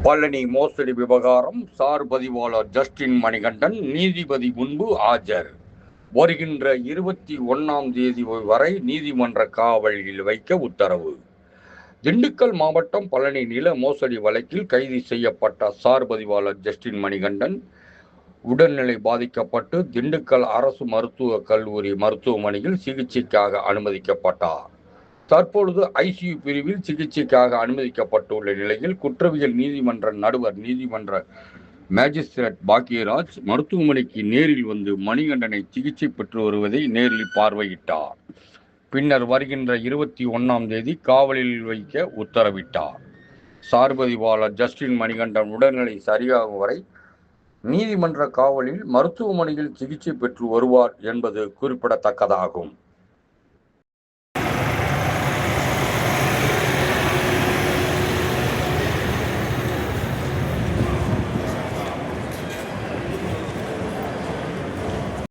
பழனி மோசடி விவகாரம் சார் பதிவாளர் ஜஸ்டின் மணிகண்டன் நீதிபதி முன்பு ஆஜர். வருகின்ற 21ஆம் தேதி வரை நீதிமன்ற காவலில் வைக்க உத்தரவு. திண்டுக்கல் மாவட்டம் பழனி நில மோசடி வழக்கில் கைது செய்யப்பட்ட சார் பதிவாளர் ஜஸ்டின் மணிகண்டன் உடல்நிலை பாதிக்கப்பட்டு திண்டுக்கல் அரசு மருத்துவக் கல்லூரி மருத்துவமனையில் சிகிச்சைக்காக அனுமதிக்கப்பட்டார். தற்பொழுது ஐசியு பிரிவில் சிகிச்சைக்காக அனுமதிக்கப்பட்டுள்ள நிலையில் குற்றவியல் நீதிமன்ற நடுவர் நீதிமன்ற மேஜிஸ்திரேட் பாக்கியராஜ் மருத்துவமனைக்கு நேரில் வந்து மணிகண்டனை சிகிச்சை பெற்று வருவதை நேரில் பார்வையிட்டார். பின்னர் வருகின்ற 21ஆம் தேதி காவலில் வைக்க உத்தரவிட்டார். சார்பதிவாளர் ஜஸ்டின் மணிகண்டன் உடல்நிலை சரியாகும் வரை நீதிமன்ற காவலில் மருத்துவமனையில் சிகிச்சை பெற்று வருவார் என்பது குறிப்பிடத்தக்கதாகும்.